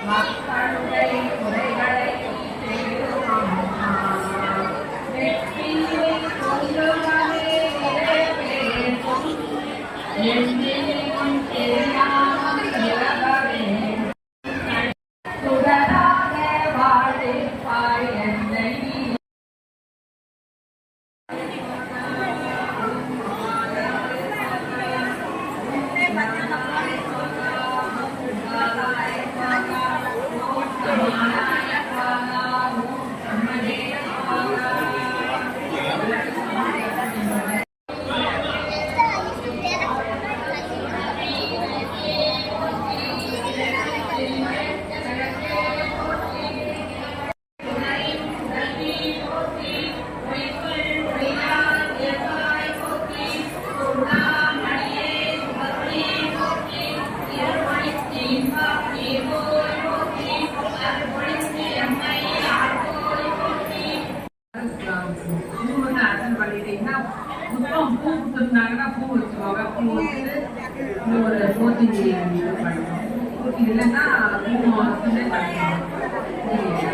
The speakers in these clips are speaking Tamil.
மக்களுடைய குறைகளை தீர்க்கும் அம்மா. வெற்றியை கொள்ளுவதே நிறைவேற்றும். என்றும் திருநாமம் நிலவவே. சுடராக வாழிப்பாய் என்னை. புத்தகம் பூ கொடுத்துருந்தாங்கன்னா பூ வச்சுக்கோங்க. பூ வச்சுட்டு ஒரு போத்திஞ்சி படிக்கணும். போத்தி இல்லைன்னா பூ வச்சுட்டே படிக்கணும்.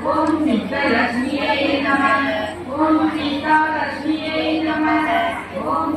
ओम सिद्धलक्ष्म्यै नमः। ओम सीतालक्ष्म्यै नमः। ओम